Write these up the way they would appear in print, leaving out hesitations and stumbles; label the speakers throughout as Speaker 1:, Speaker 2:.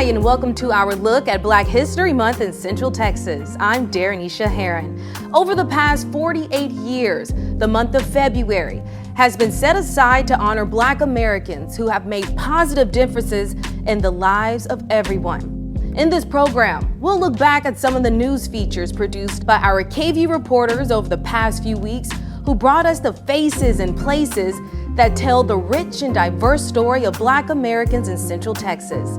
Speaker 1: Hi, and welcome to our look at Black History Month in Central Texas. I'm Daranesha Herron. Over the past 48 years, the month of February has been set aside to honor Black Americans who have made positive differences in the lives of everyone. In this program, we'll look back at some of the news features produced by our KVUE reporters over the past few weeks who brought us the faces and places that tell the rich and diverse story of Black Americans in Central Texas.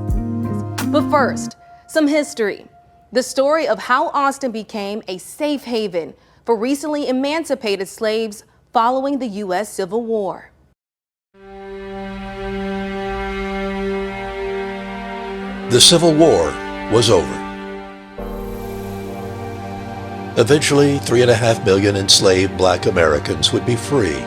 Speaker 1: But first, some history. The story of how Austin became a safe haven for recently emancipated slaves following the U.S. Civil War.
Speaker 2: The Civil War was over. Eventually, 3.5 million enslaved Black Americans would be free.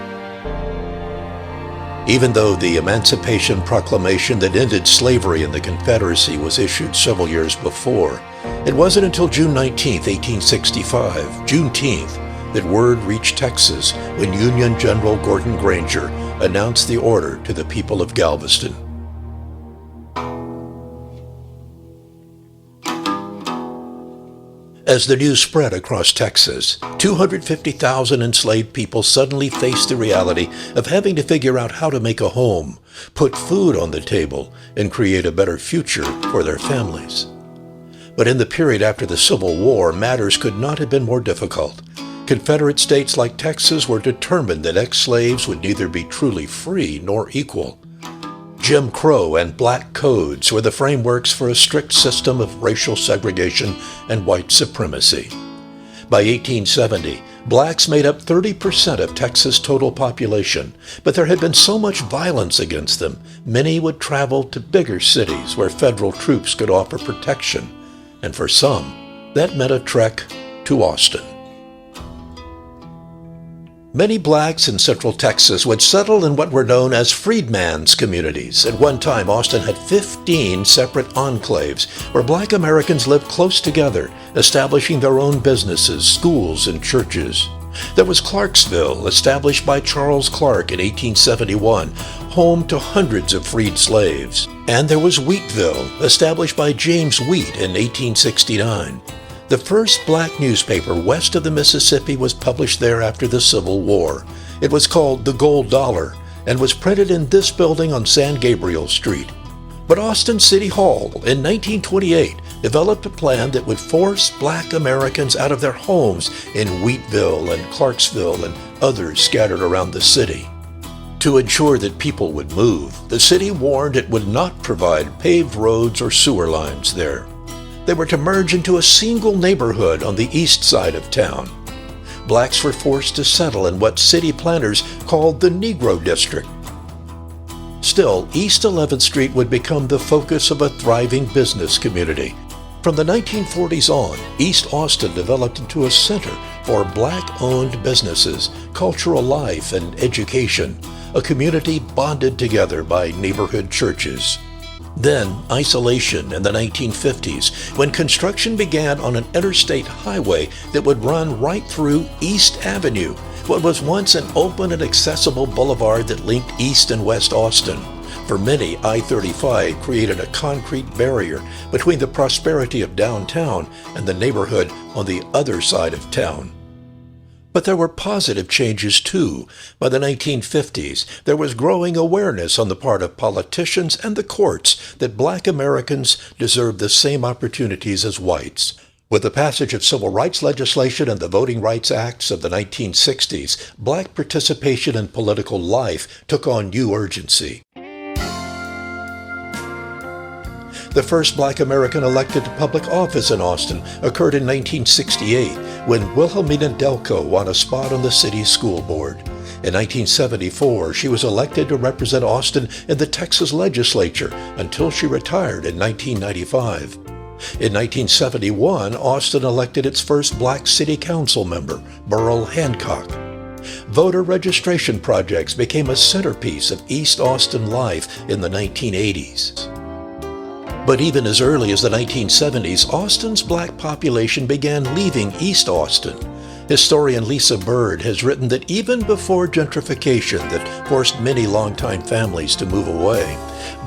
Speaker 2: Even though the Emancipation Proclamation that ended slavery in the Confederacy was issued several years before, it wasn't until June 19, 1865, Juneteenth, that word reached Texas when Union General Gordon Granger announced the order to the people of Galveston. As the news spread across Texas, 250,000 enslaved people suddenly faced the reality of having to figure out how to make a home, put food on the table, and create a better future for their families. But in the period after the Civil War, matters could not have been more difficult. Confederate states like Texas were determined that ex-slaves would neither be truly free nor equal. Jim Crow and black codes were the frameworks for a strict system of racial segregation and white supremacy. By 1870, blacks made up 30% of Texas' total population, but there had been so much violence against them, many would travel to bigger cities where federal troops could offer protection, and for some, that meant a trek to Austin. Many blacks in Central Texas would settle in what were known as freedmen's communities. At one time, Austin had 15 separate enclaves where Black Americans lived close together, establishing their own businesses, schools, and churches. There was Clarksville, established by Charles Clark in 1871, home to hundreds of freed slaves. And there was Wheatville, established by James Wheat in 1869. The first black newspaper west of the Mississippi was published there after the Civil War. It was called The Gold Dollar and was printed in this building on San Gabriel Street. But Austin City Hall in 1928 developed a plan that would force Black Americans out of their homes in Wheatville and Clarksville and others scattered around the city. To ensure that people would move, the city warned it would not provide paved roads or sewer lines there. They were to merge into a single neighborhood on the east side of town. Blacks were forced to settle in what city planners called the Negro District. Still, East 11th Street would become the focus of a thriving business community. From the 1940s on, East Austin developed into a center for Black-owned businesses, cultural life, and education, a community bonded together by neighborhood churches. Then, isolation in the 1950s, when construction began on an interstate highway that would run right through East Avenue, what was once an open and accessible boulevard that linked East and West Austin. For many, I-35 created a concrete barrier between the prosperity of downtown and the neighborhood on the other side of town. But there were positive changes too. By the 1950s, there was growing awareness on the part of politicians and the courts that Black Americans deserved the same opportunities as whites. With the passage of civil rights legislation and the Voting Rights Acts of the 1960s, Black participation in political life took on new urgency. The first Black American elected to public office in Austin occurred in 1968 when Wilhelmina Delco won a spot on the city's school board. In 1974, she was elected to represent Austin in the Texas legislature until she retired in 1995. In 1971, Austin elected its first Black city council member, Burl Hancock. Voter registration projects became a centerpiece of East Austin life in the 1980s. But even as early as the 1970s, Austin's Black population began leaving East Austin. Historian Lisa Bird has written that even before gentrification that forced many longtime families to move away,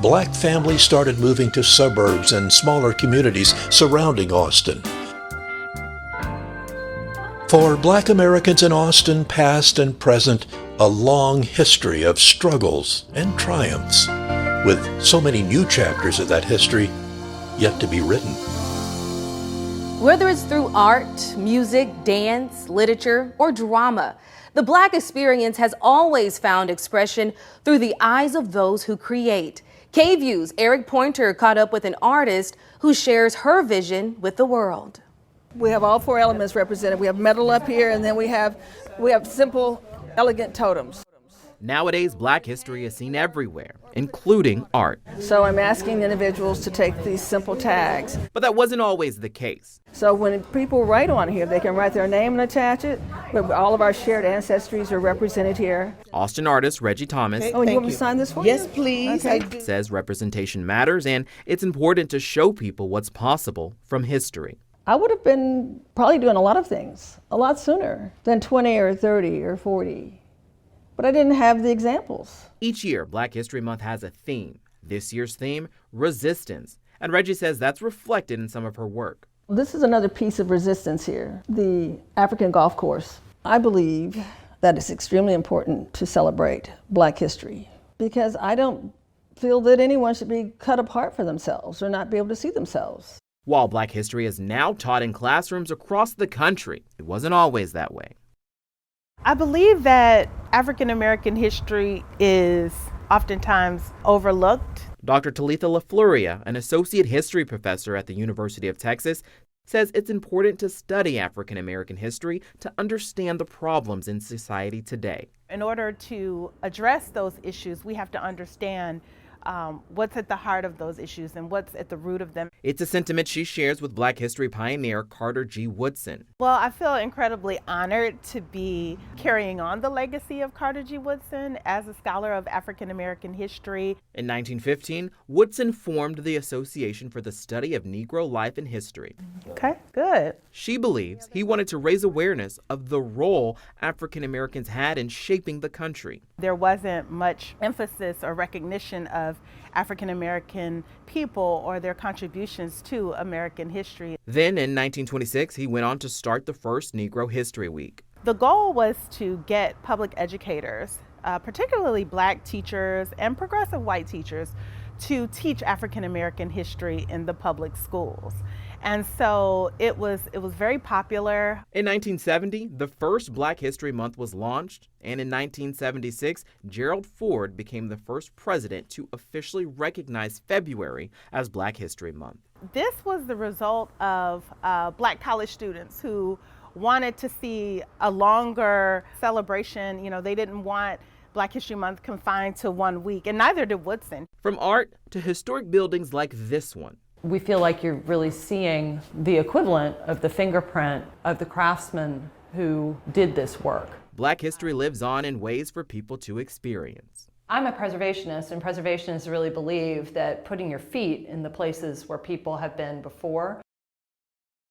Speaker 2: Black families started moving to suburbs and smaller communities surrounding Austin. For Black Americans in Austin, past and present, a long history of struggles and triumphs, with so many new chapters of that history yet to be written.
Speaker 1: Whether it's through art, music, dance, literature, or drama, the Black experience has always found expression through the eyes of those who create. KVUE's Eric Pointer caught up with an artist who shares her vision with the world.
Speaker 3: We have all four elements represented. We have metal up here, and then we have simple, elegant totems.
Speaker 4: Nowadays, Black history is seen everywhere, including art.
Speaker 3: So I'm asking individuals to take these simple tags.
Speaker 4: But that wasn't always the case.
Speaker 3: So when people write on here, they can write their name and attach it, but all of our shared ancestries are represented here.
Speaker 4: Austin artist Reggie Thomas
Speaker 3: Oh, and you want me to sign this for you?
Speaker 5: Yes, please.
Speaker 3: Okay.
Speaker 4: says representation matters and it's important to show people what's possible from history.
Speaker 3: I would have been probably doing a lot of things a lot sooner than 20 or 30 or 40. But I didn't have the examples.
Speaker 4: Each year, Black History Month has a theme. This year's theme, resistance. And Reggie says that's reflected in some of her work.
Speaker 3: This is another piece of resistance here, the African golf course. I believe that it's extremely important to celebrate Black history because I don't feel that anyone should be cut apart for themselves or not be able to see themselves.
Speaker 4: While Black history is now taught in classrooms across the country, it wasn't always that way.
Speaker 5: I believe that African American history is oftentimes overlooked.
Speaker 4: Dr. Talitha LaFleuria, an associate history professor at the University of Texas, says it's important to study African American history to understand the problems in society today.
Speaker 5: In order to address those issues, we have to understand what's at the heart of those issues and what's at the root of them.
Speaker 4: It's a sentiment she shares with Black history pioneer Carter G. Woodson.
Speaker 5: Well, I feel incredibly honored to be carrying on the legacy of Carter G. Woodson as a scholar of African American history.
Speaker 4: In 1915, Woodson formed the Association for the Study of Negro Life and History.
Speaker 5: Okay, good.
Speaker 4: She believes he wanted to raise awareness of the role African Americans had in shaping the country.
Speaker 5: There wasn't much emphasis or recognition of African American people or their contributions to American history.
Speaker 4: Then in 1926, he went on to start the first Negro History Week.
Speaker 5: The goal was to get public educators, particularly Black teachers and progressive white teachers, to teach African American history in the public schools. And so it was very popular.
Speaker 4: In 1970, the first Black History Month was launched, and in 1976, Gerald Ford became the first president to officially recognize February as Black History Month.
Speaker 5: This was the result of Black college students who wanted to see a longer celebration. You know, they didn't want Black History Month confined to 1 week, and neither did Woodson.
Speaker 4: From art to historic buildings like this one.
Speaker 6: We feel like you're really seeing the equivalent of the fingerprint of the craftsmen who did this work.
Speaker 4: Black history lives on in ways for people to experience.
Speaker 6: I'm a preservationist, and preservationists really believe that putting your feet in the places where people have been before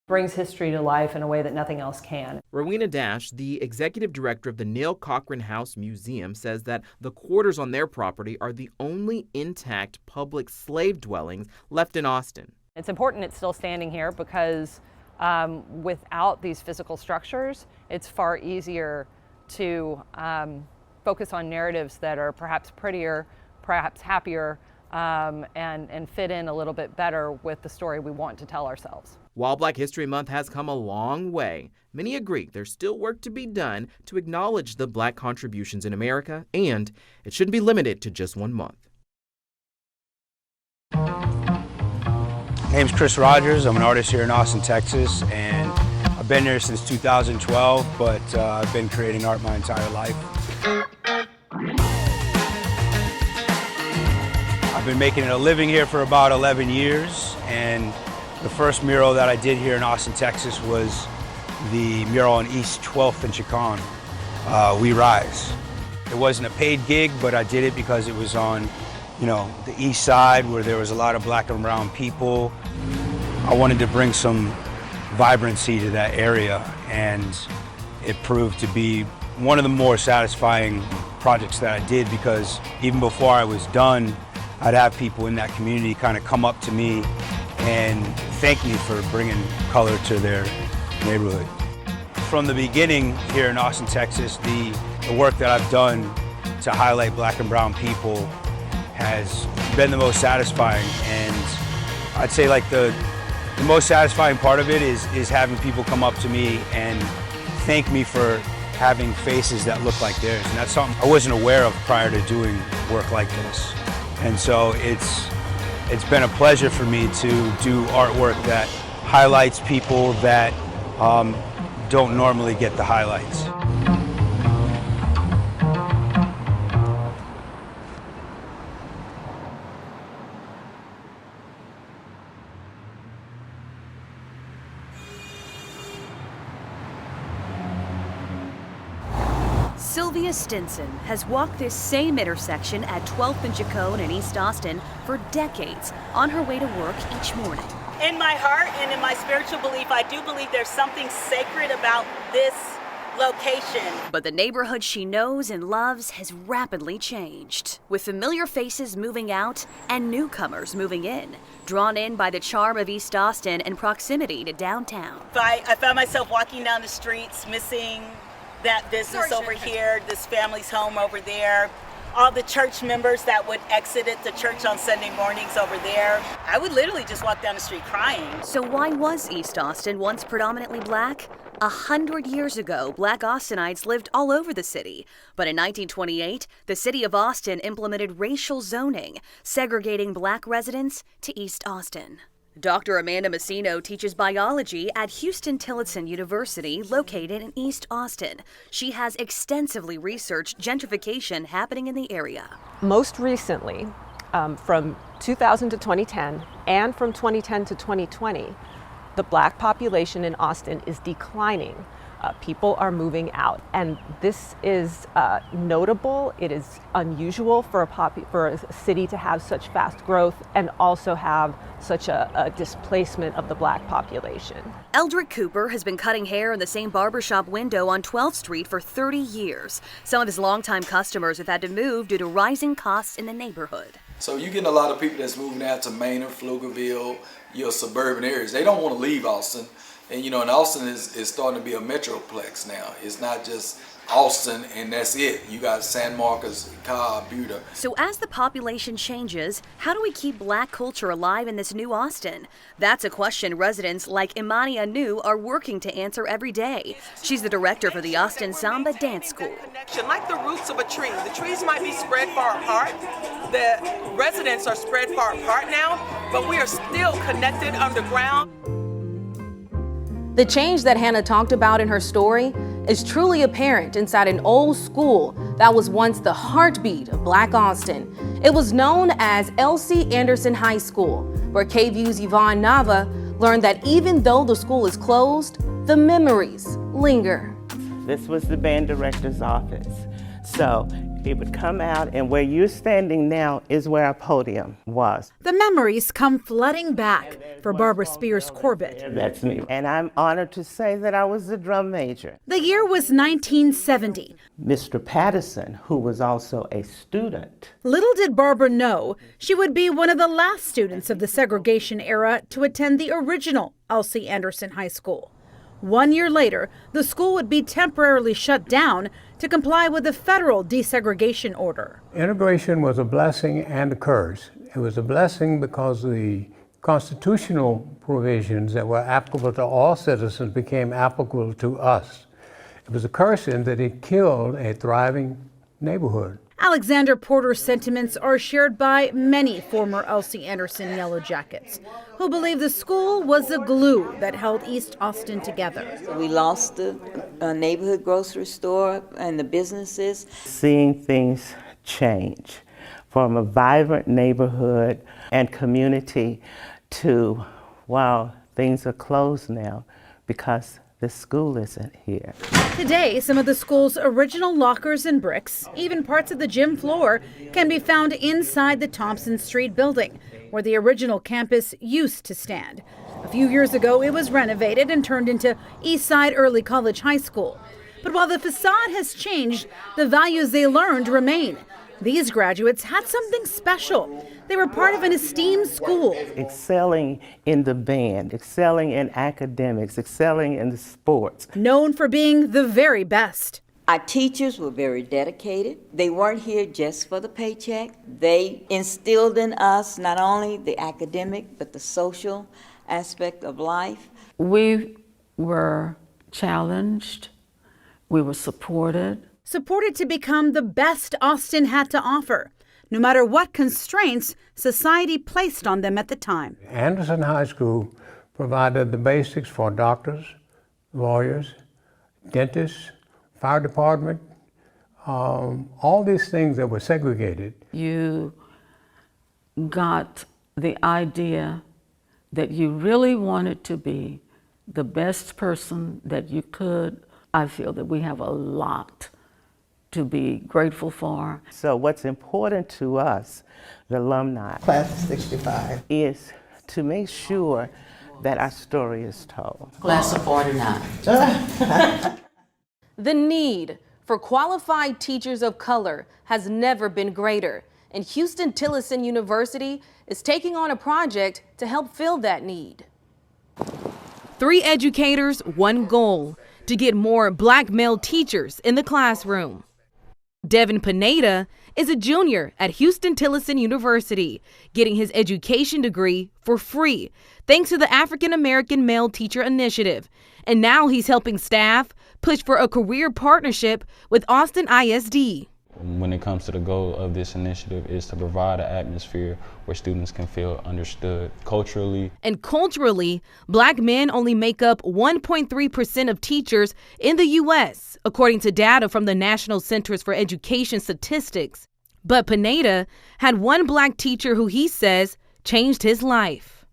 Speaker 6: brings history to life in a way that nothing else can.
Speaker 4: Rowena Dash, the executive director of the Neil Cochran House Museum, says that the quarters on their property are the only intact public slave dwellings left in Austin.
Speaker 6: It's important it's still standing here because without these physical structures, it's far easier to focus on narratives that are perhaps prettier, perhaps happier, and fit in a little bit better with the story we want to tell ourselves.
Speaker 4: While Black History Month has come a long way, many agree there's still work to be done to acknowledge the Black contributions in America, and it shouldn't be limited to just 1 month.
Speaker 7: My name's Chris Rogers. I'm an artist here in Austin, Texas, and I've been here since 2012, but I've been creating art my entire life. I've been making a living here for about 11 years, and the first mural that I did here in Austin, Texas was the mural on East 12th and Chicon, We Rise. It wasn't a paid gig, but I did it because it was on, the east side where there was a lot of Black and brown people. I wanted to bring some vibrancy to that area, and it proved to be one of the more satisfying projects that I did, because even before I was done, I'd have people in that community kind of come up to me and thank me for bringing color to their neighborhood. From the beginning here in Austin, Texas, the work that I've done to highlight black and brown people has been the most satisfying. And I'd say like the most satisfying part of it is having people come up to me and thank me for having faces that look like theirs. And that's something I wasn't aware of prior to doing work like this. And so it's been a pleasure for me to do artwork that highlights people that don't normally get the highlights.
Speaker 8: Sylvia Stinson has walked this same intersection at 12th and Chacon in East Austin for decades on her way to work each morning.
Speaker 9: In my heart and in my spiritual belief, I do believe there's something sacred about this location.
Speaker 8: But the neighborhood she knows and loves has rapidly changed, with familiar faces moving out and newcomers moving in, drawn in by the charm of East Austin and proximity to downtown.
Speaker 9: I found myself walking down the streets, missing that business over here, this family's home over there, all the church members that would exit the church on Sunday mornings over there. I would literally just walk down the street crying.
Speaker 8: So why was East Austin once predominantly black? 100 years ago, black Austinites lived all over the city. But in 1928, the city of Austin implemented racial zoning, segregating black residents to East Austin. Dr. Amanda Messino teaches biology at Houston Tillotson University, located in East Austin. She has extensively researched gentrification happening in the area.
Speaker 10: Most recently, from 2000 to 2010 and from 2010 to 2020, the black population in Austin is declining. People are moving out, and this is notable. It is unusual for a city to have such fast growth and also have such a displacement of the black population.
Speaker 8: Eldrick Cooper has been cutting hair in the same barbershop window on 12th Street for 30 years. Some of his longtime customers have had to move due to rising costs in the neighborhood.
Speaker 11: So you're getting a lot of people that's moving out to Maynard, Pflugerville, your suburban areas. They don't want to leave Austin. And and Austin is starting to be a metroplex now. It's not just Austin and that's it. You got San Marcos, Cobb, Buda.
Speaker 8: So as the population changes, how do we keep black culture alive in this new Austin? That's a question residents like Imani Anu are working to answer every day. She's the director for the Austin Samba Dance School.
Speaker 12: Like the roots of a tree. The trees might be spread far apart. The residents are spread far apart now, but we are still connected underground.
Speaker 1: The change that Hannah talked about in her story is truly apparent inside an old school that was once the heartbeat of Black Austin. It was known as Elsie Anderson High School, where KVUE's Yvonne Nava learned that even though the school is closed, the memories linger.
Speaker 13: This was the band director's office. So it would come out, and where you're standing now is where our podium was.
Speaker 14: The memories come flooding back for Barbara Spears Corbett.
Speaker 13: That's me. And I'm honored to say that I was the drum major.
Speaker 14: The year was 1970.
Speaker 13: Mr. Patterson, who was also a student.
Speaker 14: Little did Barbara know she would be one of the last students of the segregation era to attend the original Elsie Anderson High School. 1 year later, the school would be temporarily shut down to comply with the federal desegregation order.
Speaker 15: Integration was a blessing and a curse. It was a blessing because the constitutional provisions that were applicable to all citizens became applicable to us. It was a curse in that it killed a thriving neighborhood.
Speaker 14: Alexander Porter's sentiments are shared by many former Elsie Anderson Yellow Jackets, who believe the school was the glue that held East Austin together.
Speaker 16: We lost the neighborhood grocery store and the businesses.
Speaker 13: Seeing things change from a vibrant neighborhood and community to, wow, things are closed now because the school isn't here.
Speaker 14: Today, some of the school's original lockers and bricks, even parts of the gym floor, can be found inside the Thompson Street building, where the original campus used to stand. A few years ago, it was renovated and turned into Eastside Early College High School. But while the facade has changed, the values they learned remain. These graduates had something special. They were part of an esteemed school.
Speaker 13: Excelling in the band, excelling in academics, excelling in the sports.
Speaker 14: Known for being the very best.
Speaker 16: Our teachers were very dedicated. They weren't here just for the paycheck. They instilled in us not only the academic, but the social aspect of life.
Speaker 17: We were challenged. We were supported.
Speaker 14: Supported to become the best Austin had to offer, no matter what constraints society placed on them at the time.
Speaker 15: Anderson High School provided the basics for doctors, lawyers, dentists, fire department, all these things that were segregated.
Speaker 17: You got the idea that you really wanted to be the best person that you could. I feel that we have a lot to be grateful for.
Speaker 13: So what's important to us, the alumni,
Speaker 18: Class of 65,
Speaker 13: is to make sure that our story is told.
Speaker 18: Class of 49.
Speaker 1: The need for qualified teachers of color has never been greater, and Houston Tillis University is taking on a project to help fill that need. 3 educators, 1 goal: to get more Black male teachers in the classroom. Devin Pineda is a junior at Houston Tillis University, getting his education degree for free thanks to the African American Male Teacher Initiative. And now he's helping staff push for a career partnership with Austin ISD.
Speaker 19: When it comes to the goal of this initiative is to provide an atmosphere where students can feel understood culturally.
Speaker 1: And culturally, Black men only make up 1.3% of teachers in the U.S., according to data from the National Centers for Education Statistics. But Pineda had 1 Black teacher who he says changed his life.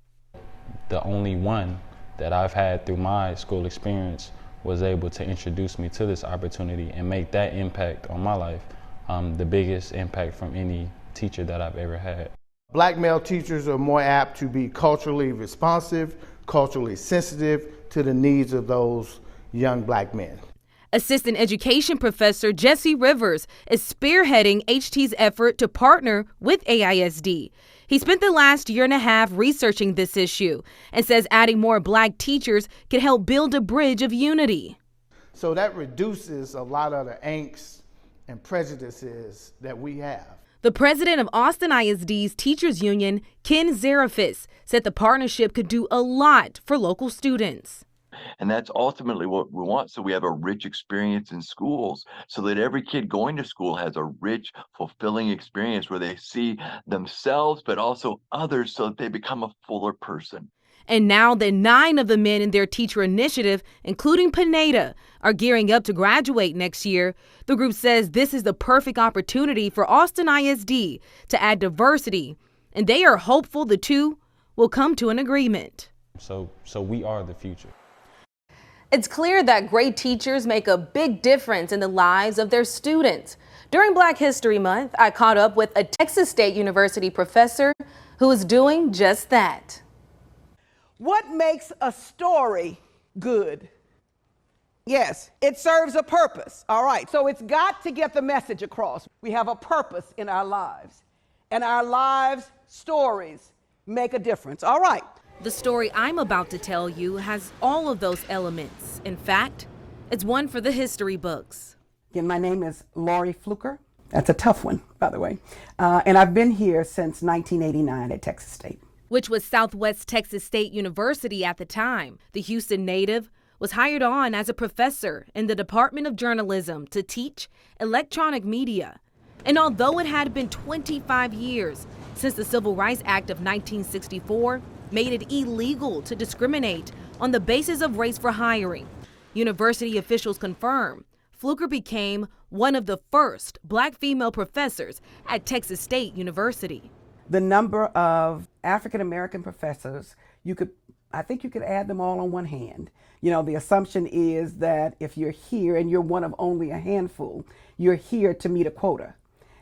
Speaker 19: The only one that I've had through my school experience was able to introduce me to this opportunity and make that impact on my life. The biggest impact from any teacher that I've ever had.
Speaker 20: Black male teachers are more apt to be culturally responsive, culturally sensitive to the needs of those young Black men.
Speaker 1: Assistant Education Professor Jesse Rivers is spearheading HT's effort to partner with AISD. He spent the last year and a half researching this issue and says adding more Black teachers can help build a bridge of unity.
Speaker 20: So that reduces a lot of the angst and prejudices that we have.
Speaker 1: The president of Austin ISD's Teachers Union, Ken Zarafis, said the partnership could do a lot for local students.
Speaker 21: And that's ultimately what we want. So we have a rich experience in schools so that every kid going to school has a rich, fulfilling experience where they see themselves, but also others so that they become a fuller person.
Speaker 1: And now that 9 of the men in their teacher initiative, including Pineda, are gearing up to graduate next year, the group says this is the perfect opportunity for Austin ISD to add diversity, and they are hopeful the two will come to an agreement.
Speaker 19: So we are the future.
Speaker 1: It's clear that great teachers make a big difference in the lives of their students. During Black History Month, I caught up with a Texas State University professor who is doing just that.
Speaker 22: What makes a story good? Yes, it serves a purpose. All right, so it's got to get the message across. We have a purpose in our lives, and our lives' stories make a difference. All right.
Speaker 1: The story I'm about to tell you has all of those elements. In fact, it's one for the history books.
Speaker 23: Again, my name is Laurie Fluker. That's a tough one, by the way. And I've been here since 1989 at Texas State,
Speaker 1: which was Southwest Texas State University at the time. The Houston native was hired on as a professor in the Department of Journalism to teach electronic media. And although it had been 25 years since the Civil Rights Act of 1964 made it illegal to discriminate on the basis of race for hiring, university officials confirm Fluker became one of the first Black female professors at Texas State University.
Speaker 23: The number of African American professors, I think you could add them all on one hand. You know, the assumption is that if you're here and you're one of only a handful, you're here to meet a quota.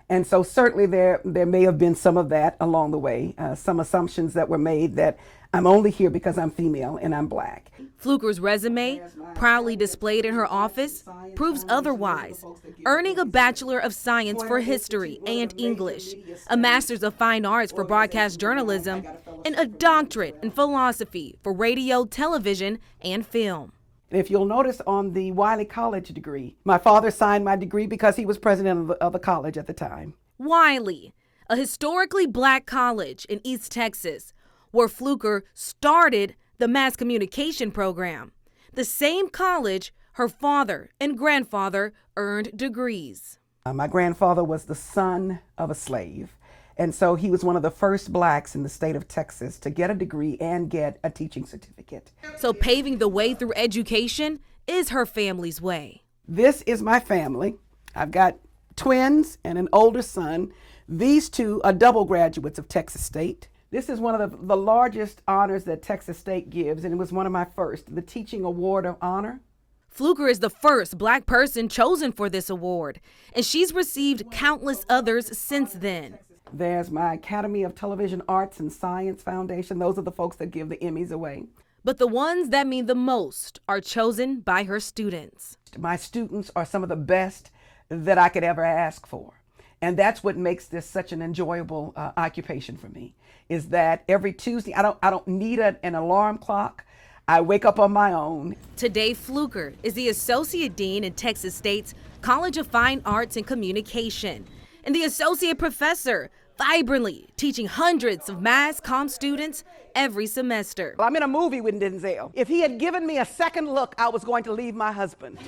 Speaker 23: And so certainly there may have been some of that along the way, some assumptions that were made that I'm only here because I'm female and I'm Black.
Speaker 1: Fluker's resume, proudly displayed in her office, proves otherwise, earning a Bachelor of Science for History and English, a Master's of Fine Arts for Broadcast Journalism, and a doctorate in philosophy for radio, television, and film.
Speaker 23: If you'll notice on the Wiley College degree, my father signed my degree because he was president of the college at the time.
Speaker 1: Wiley, a historically Black college in East Texas, where Fluker started the mass communication program, the same college her father and grandfather earned degrees.
Speaker 23: My grandfather was the son of a slave, and so he was one of the first Blacks in the state of Texas to get a degree and get a teaching certificate.
Speaker 1: So paving the way through education is her family's way.
Speaker 23: This is my family. I've got twins and an older son. These two are double graduates of Texas State. This is one of the largest honors that Texas State gives, and it was one of my first, the Teaching Award of Honor.
Speaker 1: Fluker is the first Black person chosen for this award, and she's received countless others since then.
Speaker 23: There's my Academy of Television Arts and Science Foundation. Those are the folks that give the Emmys away.
Speaker 1: But the ones that mean the most are chosen by her students.
Speaker 23: My students are some of the best that I could ever ask for. And that's what makes this such an enjoyable occupation for me, is that every Tuesday, I don't need an alarm clock. I wake up on my own.
Speaker 1: Today, Fluker is the Associate Dean in Texas State's College of Fine Arts and Communication, and the Associate Professor, vibrantly teaching hundreds of mass comm students every semester.
Speaker 23: I'm in a movie with Denzel. If he had given me a second look, I was going to leave my husband.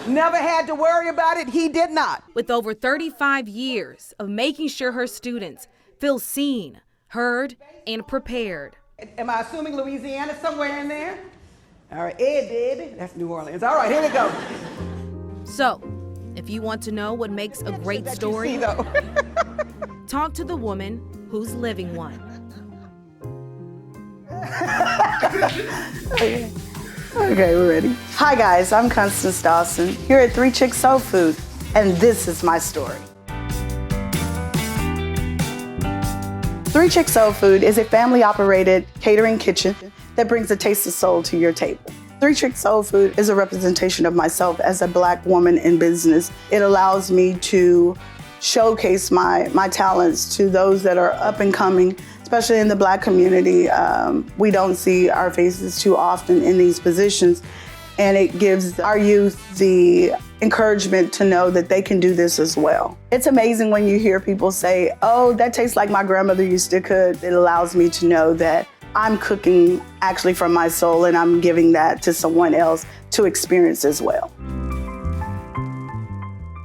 Speaker 23: Never had to worry about it. He did not.
Speaker 1: With over 35 years of making sure her students feel seen, heard, and prepared.
Speaker 23: Am I assuming Louisiana somewhere in there? All right, Ed did. That's New Orleans. All right, here we go.
Speaker 1: So, if you want to know what makes a great story, talk to the woman who's living one.
Speaker 2: Okay, we're ready. Hi guys, I'm Constance Dawson here at Three Chicks Soul Food, and this is my story. Three Chicks Soul Food is a family-operated catering kitchen that brings a taste of soul to your table. Three Chicks Soul Food is a representation of myself as a Black woman in business. It allows me to showcase my talents to those that are up and coming, especially in the Black community. We don't see our faces too often in these positions, and it gives our youth the encouragement to know that they can do this as well. It's amazing when you hear people say, oh, that tastes like my grandmother used to cook. It allows me to know that I'm cooking actually from my soul, and I'm giving that to someone else to experience as well.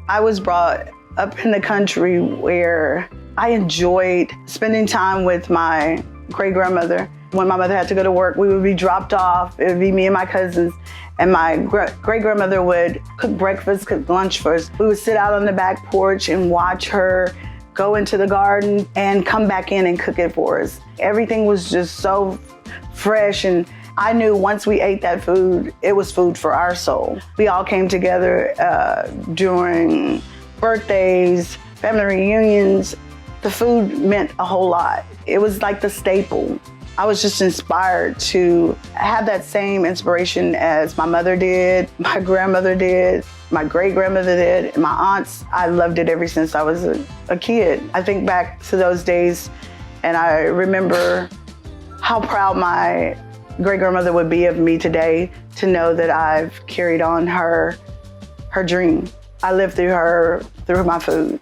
Speaker 2: I was brought up in the country where I enjoyed spending time with my great-grandmother. When my mother had to go to work, we would be dropped off. It would be me and my cousins, and my great-grandmother would cook breakfast, cook lunch for us. We would sit out on the back porch and watch her go into the garden and come back in and cook it for us. Everything was just so fresh, and I knew once we ate that food, it was food for our soul. We all came together during birthdays, family reunions. The food meant a whole lot. It was like the staple. I was just inspired to have that same inspiration as my mother did, my grandmother did, my great-grandmother did, and my aunts. I loved it ever since I was a kid. I think back to those days, and I remember how proud my great-grandmother would be of me today to know that I've carried on her dream. I lived through her, through my food.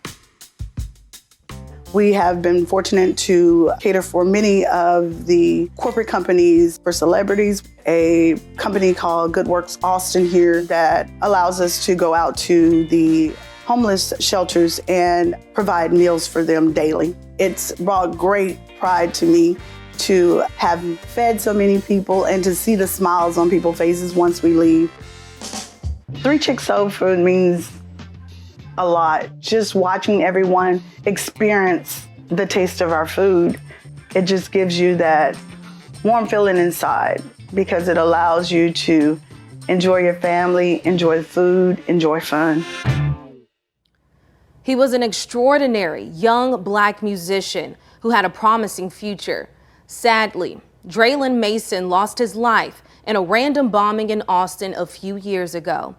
Speaker 2: We have been fortunate to cater for many of the corporate companies for celebrities. A company called Good Works Austin here that allows us to go out to the homeless shelters and provide meals for them daily. It's brought great pride to me to have fed so many people and to see the smiles on people's faces once we leave. Three Chicks Soul Food means a lot. Just watching everyone experience the taste of our food, it just gives you that warm feeling inside because it allows you to enjoy your family, enjoy food, enjoy fun.
Speaker 1: He was an extraordinary young Black musician who had a promising future. Sadly, Draylen Mason lost his life in a random bombing in Austin a few years ago.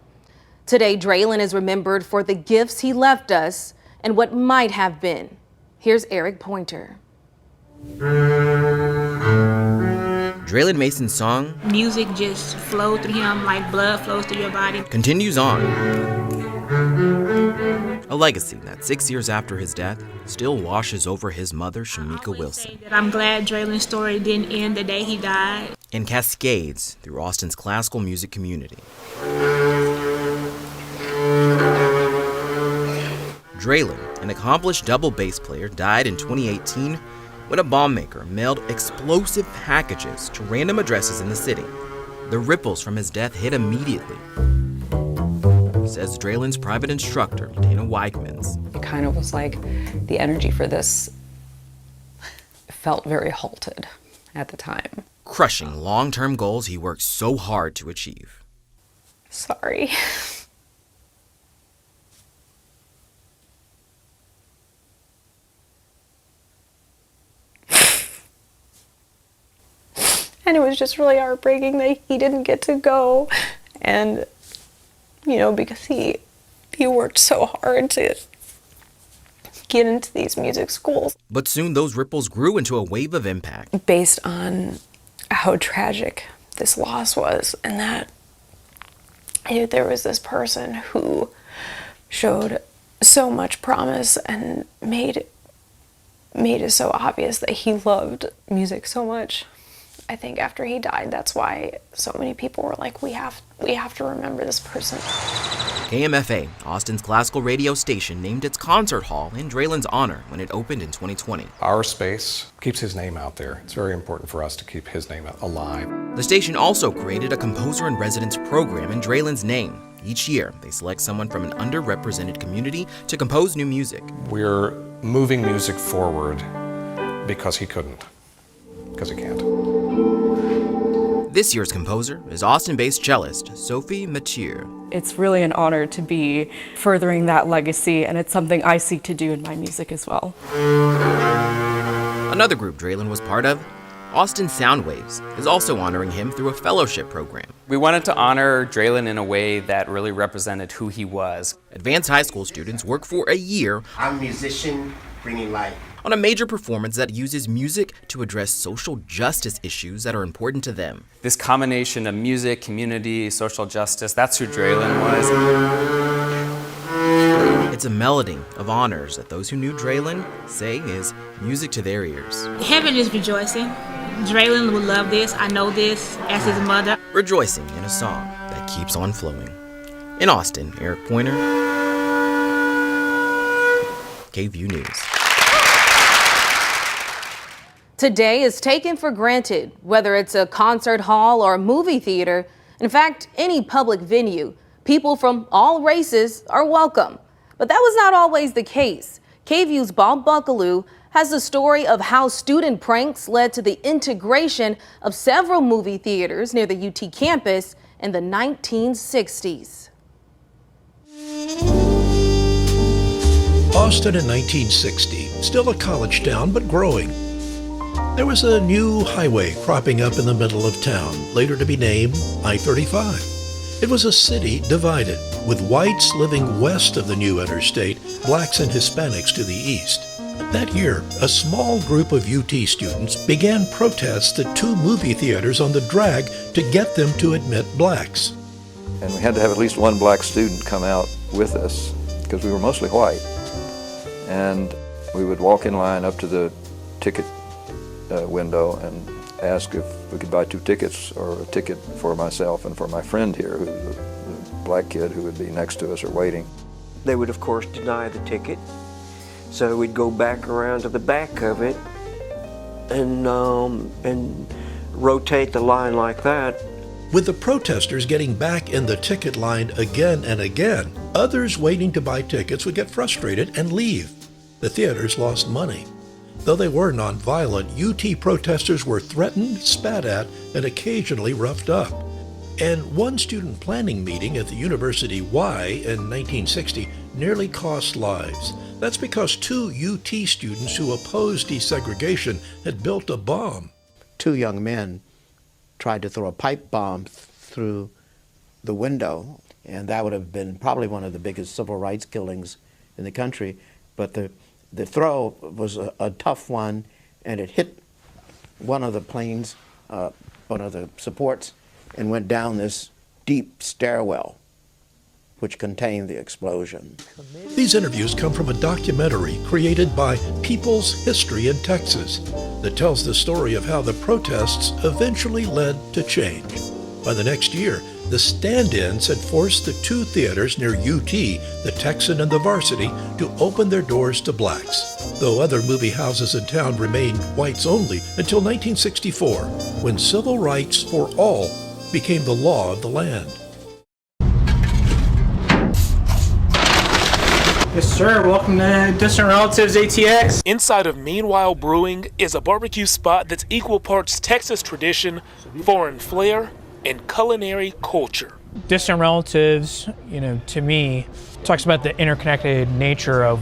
Speaker 1: Today, Draylen is remembered for the gifts he left us and what might have been. Here's Eric Pointer.
Speaker 4: Draylen Mason's song,
Speaker 3: music just flowed through him like blood flows through your body,
Speaker 4: continues on. A legacy that 6 years after his death still washes over his mother, Shamika Wilson.
Speaker 3: I'm glad Draylen's story didn't end the day he died.
Speaker 4: And cascades through Austin's classical music community. Draylen, an accomplished double bass player, died in 2018 when a bomb maker mailed explosive packages to random addresses in the city. The ripples from his death hit immediately, says Draylen's private instructor, Dana Weichmans.
Speaker 5: It kind of was like the energy for this felt very halted at the time.
Speaker 4: Crushing long-term goals he worked so hard to achieve.
Speaker 5: Sorry. And it was just really heartbreaking that he didn't get to go. And, you know, because he worked so hard to get into these music schools.
Speaker 4: But soon those ripples grew into a wave of impact.
Speaker 5: Based on how tragic this loss was, and that there was this person who showed so much promise and made it so obvious that he loved music so much. I think after he died, that's why so many people were like, we have to remember this person.
Speaker 4: KMFA, Austin's classical radio station, named its concert hall in Draylen's honor when it opened in 2020.
Speaker 6: Our space keeps his name out there. It's very important for us to keep his name alive.
Speaker 4: The station also created a composer in residence program in Draylen's name. Each year, they select someone from an underrepresented community to compose new music.
Speaker 6: We're moving music forward because he couldn't, because he can't.
Speaker 4: This year's composer is Austin-based cellist Sophie Mathieu.
Speaker 24: It's really an honor to be furthering that legacy, and it's something I seek to do in my music as well.
Speaker 4: Another group Draylen was part of, Austin Soundwaves, is also honoring him through a fellowship program.
Speaker 25: We wanted to honor Draylen in a way that really represented who he was.
Speaker 4: Advanced high school students work for a year.
Speaker 26: I'm a musician bringing light.
Speaker 4: On a major performance that uses music to address social justice issues that are important to them.
Speaker 25: This combination of music, community, social justice, that's who Draylen was.
Speaker 4: It's a melody of honors that those who knew Draylen say is music to their ears.
Speaker 3: Heaven is rejoicing. Draylen would love this. I know this as his mother.
Speaker 4: Rejoicing in a song that keeps on flowing. In Austin, Eric Pointer, KVUE News.
Speaker 1: Today is taken for granted, whether it's a concert hall or a movie theater. In fact, any public venue, people from all races are welcome. But that was not always the case. KVUE's Bob Buckaloo has the story of how student pranks led to the integration of several movie theaters near the UT campus in the 1960s.
Speaker 27: Austin in 1960, still a college town, but growing. There was a new highway cropping up in the middle of town, later to be named I-35. It was a city divided, with whites living west of the new interstate, blacks and Hispanics to the east. That year, a small group of UT students began protests at two movie theaters on the drag to get them to admit blacks.
Speaker 28: And we had to have at least one black student come out with us, because we were mostly white. And we would walk in line up to the ticket window and ask if we could buy 2 tickets, or a ticket for myself and for my friend here, who's a black kid who would be next to us or waiting.
Speaker 29: They would of course deny the ticket, so we'd go back around to the back of it and rotate the line like that.
Speaker 27: With the protesters getting back in the ticket line again and again, others waiting to buy tickets would get frustrated and leave. The theaters lost money. Though they were nonviolent, UT protesters were threatened, spat at, and occasionally roughed up. And one student planning meeting at the University Y in 1960 nearly cost lives. That's because 2 UT students who opposed desegregation had built a bomb.
Speaker 7: 2 young men tried to throw a pipe bomb through the window, and that would have been probably one of the biggest civil rights killings in the country. But the throw was a tough one, and it hit one of the planes, one of the supports, and went down this deep stairwell, which contained the explosion.
Speaker 27: These interviews come from a documentary created by People's History in Texas that tells the story of how the protests eventually led to change. By the next year, the stand-ins had forced the 2 theaters near UT, the Texan and the Varsity, to open their doors to blacks, though other movie houses in town remained whites only until 1964, when civil rights for all became the law of the land.
Speaker 8: Yes, sir. Welcome to Distant Relatives ATX.
Speaker 9: Inside of Meanwhile Brewing is a barbecue spot that's equal parts Texas tradition, foreign flair, and culinary culture.
Speaker 8: Distant Relatives, to me, talks about the interconnected nature of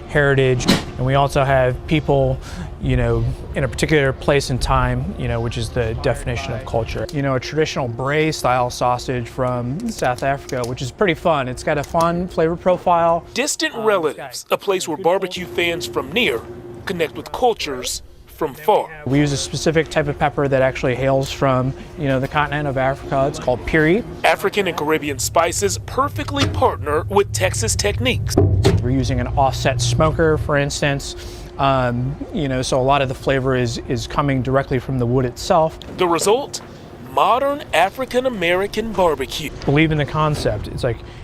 Speaker 8: heritage, and we also have people, in a particular place and time, which is the definition of culture. A traditional braised style sausage from South Africa, which is pretty fun. It's got a fun flavor profile.
Speaker 9: Distant Relatives, a place where barbecue fans from near connect with cultures from far.
Speaker 8: We use a specific type of pepper that actually hails from, the continent of Africa. It's called piri.
Speaker 9: African and Caribbean spices perfectly partner with Texas techniques.
Speaker 8: We're using an offset smoker, for instance. So a lot of the flavor is coming directly from the wood itself.
Speaker 9: The result? Modern African American barbecue.
Speaker 8: Believe in the concept.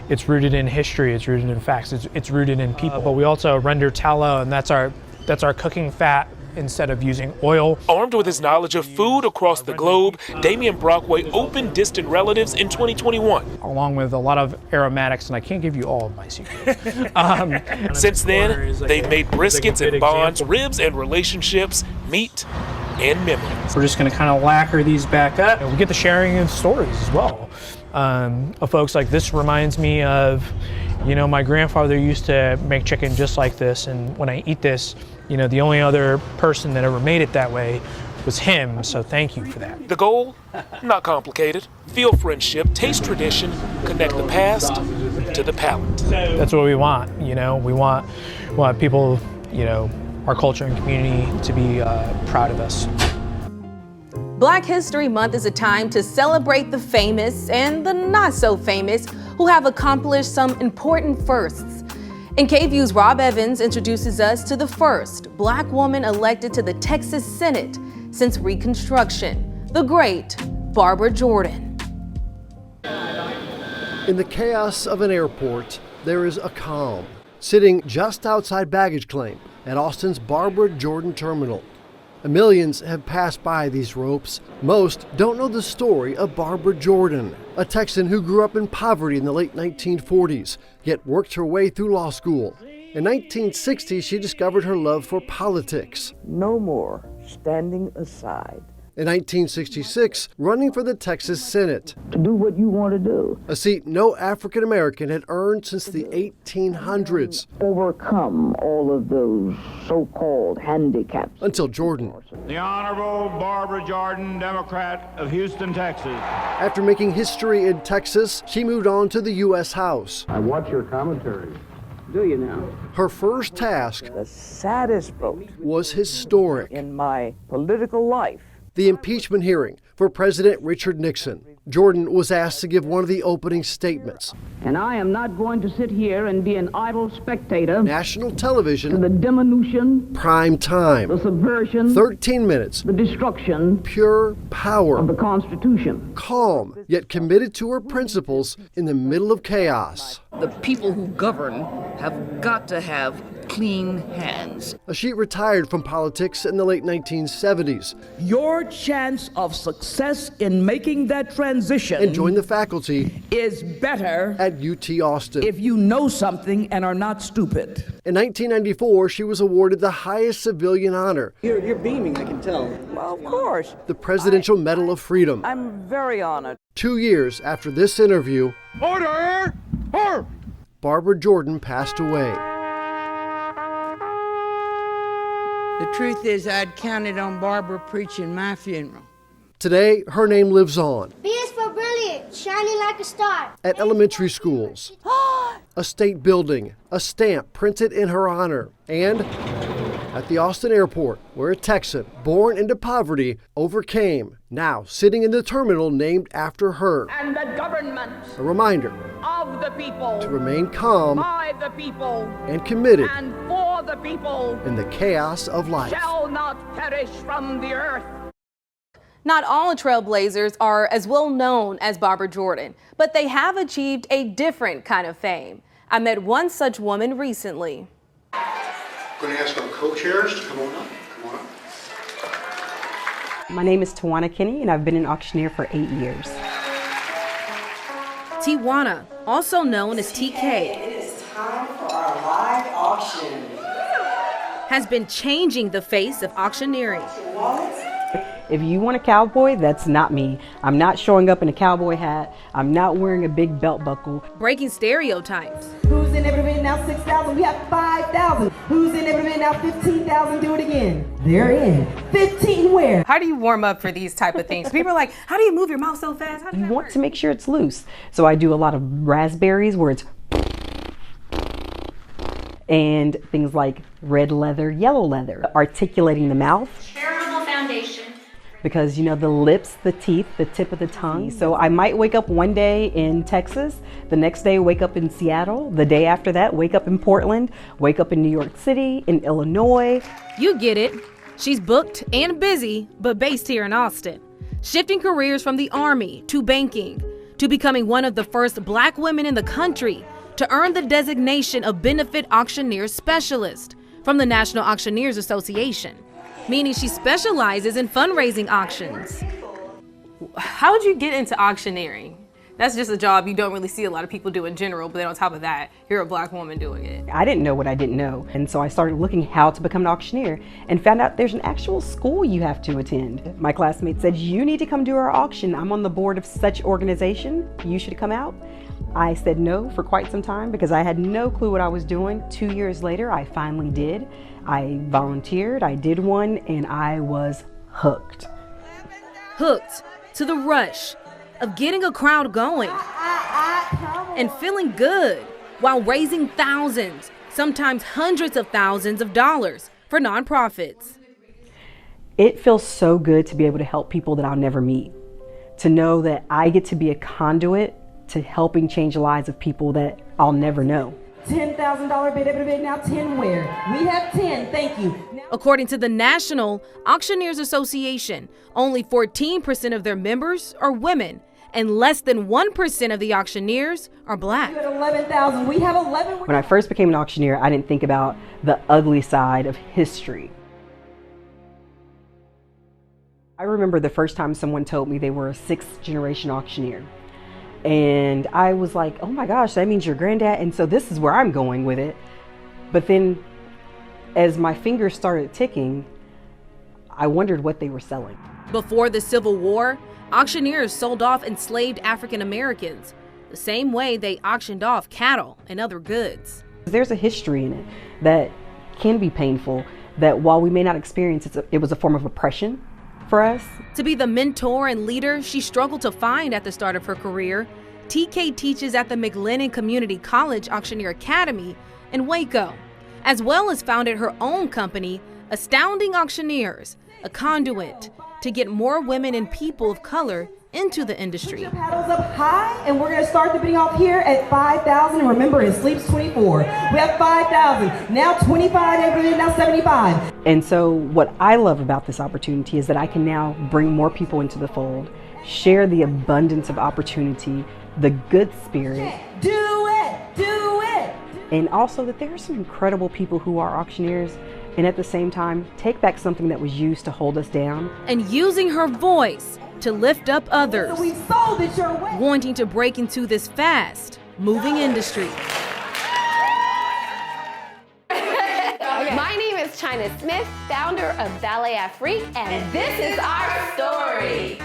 Speaker 8: It's rooted in history, it's rooted in facts, it's rooted in people. But we also render tallow, and that's our cooking fat instead of using oil.
Speaker 9: Armed with his knowledge of food across the globe, Damian Brockway opened Distant Relatives in 2021.
Speaker 8: Along with a lot of aromatics, and I can't give you all of my secrets.
Speaker 9: Since then, they've made briskets and bonds, ribs and relationships, meat and memories.
Speaker 8: We're just going to kind of lacquer these back up. And we get the sharing of stories as well. Of folks like this reminds me of, my grandfather used to make chicken just like this, and when I eat this, the only other person that ever made it that way was him, so thank you for that.
Speaker 9: The goal? Not complicated. Feel friendship, taste tradition, connect the past to the palate.
Speaker 8: That's what we want, We want people, our culture and community to be proud of us.
Speaker 1: Black History Month is a time to celebrate the famous and the not so famous who have accomplished some important firsts. And KVUE's Rob Evans introduces us to the first Black woman elected to the Texas Senate since Reconstruction, the great Barbara Jordan.
Speaker 10: In the chaos of an airport, there is a calm, sitting just outside baggage claim at Austin's Barbara Jordan Terminal. Millions have passed by these ropes. Most don't know the story of Barbara Jordan, a Texan who grew up in poverty in the late 1940s, yet worked her way through law school. In 1960, she discovered her love for politics.
Speaker 11: No more standing aside.
Speaker 10: In 1966, running for the Texas Senate.
Speaker 11: To do what you want to do.
Speaker 10: A seat no African American had earned since the 1800s.
Speaker 11: Overcome all of those so-called handicaps.
Speaker 10: Until Jordan.
Speaker 12: The Honorable Barbara Jordan, Democrat of Houston, Texas.
Speaker 10: After making history in Texas, she moved on to the U.S. House.
Speaker 12: I watch your commentary.
Speaker 11: Do you now?
Speaker 10: Her first task,
Speaker 11: the saddest vote,
Speaker 10: was historic.
Speaker 11: In my political life.
Speaker 10: The impeachment hearing for President Richard Nixon. Jordan was asked to give one of the opening statements.
Speaker 11: And I am not going to sit here and be an idle spectator.
Speaker 10: National television.
Speaker 11: To the diminution.
Speaker 10: Prime time.
Speaker 11: The subversion.
Speaker 10: 13 minutes.
Speaker 11: The destruction.
Speaker 10: Pure power.
Speaker 11: Of the Constitution.
Speaker 10: Calm, yet committed to her principles in the middle of chaos.
Speaker 11: The people who govern have got to have clean hands.
Speaker 10: She retired from politics in the late 1970s.
Speaker 11: Your chance of success in making that transition
Speaker 10: and joined the faculty
Speaker 11: is better
Speaker 10: at UT Austin
Speaker 11: if you know something and are not stupid.
Speaker 10: In 1994, she was awarded the highest civilian honor.
Speaker 11: You're beaming, I can tell. Well, of course.
Speaker 10: The Presidential Medal of Freedom.
Speaker 11: I'm very honored.
Speaker 10: 2 years after this interview,
Speaker 12: Order!
Speaker 10: Barbara Jordan passed away.
Speaker 13: The truth is, I'd counted on Barbara preaching my funeral.
Speaker 10: Today, her name lives on
Speaker 14: B is for brilliant, shining like a star.
Speaker 10: at elementary schools, a state building, a stamp printed in her honor, and at the Austin airport, where a Texan born into poverty overcame, now sitting in the terminal named after her.
Speaker 22: And the government
Speaker 10: A reminder
Speaker 22: of the people,
Speaker 10: to remain calm
Speaker 22: by the people,
Speaker 10: and committed
Speaker 22: and for the people,
Speaker 10: in the chaos of life.
Speaker 22: shall not perish from the earth.
Speaker 1: Not all trailblazers are as well known as Barbara Jordan, but they have achieved a different kind of fame. I met one such woman recently.
Speaker 15: I'm going to ask our co-chairs to come on up. Come on up.
Speaker 16: My name is Tiana Kenny, and I've been an auctioneer for 8 years.
Speaker 1: Tiana, also known as TK,
Speaker 17: It is time for our live auction.
Speaker 1: has been changing the face of auctioneering.
Speaker 16: If you want a cowboy, that's not me. I'm not showing up in a cowboy hat. I'm not wearing a big belt buckle.
Speaker 1: Breaking stereotypes.
Speaker 18: Who's in every bid now? 6,000. We have 5,000. Who's in every bid now? 15,000. Do it again. They're in. 15 where?
Speaker 1: How do you warm up for these type of things? People are like, how do you move your mouth so fast?
Speaker 16: You want to make sure it's loose. So I do a lot of raspberries where it's and things like red leather, yellow leather, articulating the mouth.
Speaker 17: Charitable foundation.
Speaker 16: Because, you know, the lips, the teeth, the tip of the tongue. So I might wake up one day in Texas, the next day wake up in Seattle, the day after that wake up in Portland, wake up in New York City, in Illinois.
Speaker 1: You get it. She's booked and busy, but based here in Austin. Shifting careers from the Army to banking, to becoming one of the first Black women in the country to earn the designation of Benefit Auctioneer Specialist from the National Auctioneers Association, meaning she specializes in fundraising auctions. How did you get into auctioneering? That's just a job you don't really see a lot of people do in general, but then on top of that, you're a Black woman doing it.
Speaker 16: I didn't know what I didn't know, and so I started looking how to become an auctioneer and found out there's an actual school you have to attend. My classmate said, you need to come do our auction. I'm on the board of such organization. You should come out. I said no for quite some time because I had no clue what I was doing. 2 years later, I finally did. I volunteered, I did one, and I was hooked.
Speaker 1: Hooked to the rush of getting a crowd going and feeling good while raising thousands, sometimes hundreds of thousands of dollars for nonprofits.
Speaker 16: It feels so good to be able to help people that I'll never meet, to know that I get to be a conduit to helping change the lives of people that I'll never know.
Speaker 18: $10,000 bid, every bid now 10 where? We have 10, thank you.
Speaker 1: According to the National Auctioneers Association, only 14% of their members are women, and less than 1% of the auctioneers are Black.
Speaker 18: You had 11,000, we have 11.
Speaker 16: When I first became an auctioneer, I didn't think about the ugly side of history. I remember the first time someone told me they were a 6th generation auctioneer. And I was like, oh my gosh, that means your granddad. And so this is where I'm going with it. But then as my fingers started ticking, I wondered what they were selling.
Speaker 1: Before the Civil War, auctioneers sold off enslaved African Americans, the same way they auctioned off cattle and other goods.
Speaker 16: There's a history in it that can be painful, that while we may not experience it, it was a form of oppression for us.
Speaker 1: To be the mentor and leader she struggled to find at the start of her career, TK teaches at the McLennan Community College Auctioneer Academy in Waco, as well as founded her own company, Astounding Auctioneers, a conduit to get more women and people of color into the industry.
Speaker 18: Paddles up high, and we're going to start the bidding off here at 5,000. And remember, it sleeps 24. We have 5,000, now 25, and now 75.
Speaker 16: And so what I love about this opportunity is that I can now bring more people into the fold, share the abundance of opportunity, the good spirit.
Speaker 18: Do it, do it.
Speaker 16: And also that there are some incredible people who are auctioneers, and at the same time, take back something that was used to hold us down.
Speaker 1: And using her voice to lift up others,
Speaker 18: we sold it your way.
Speaker 1: Wanting to break into this fast moving industry.
Speaker 19: My name is Tiana Smith, founder of Ballet Afrique, and this is our story.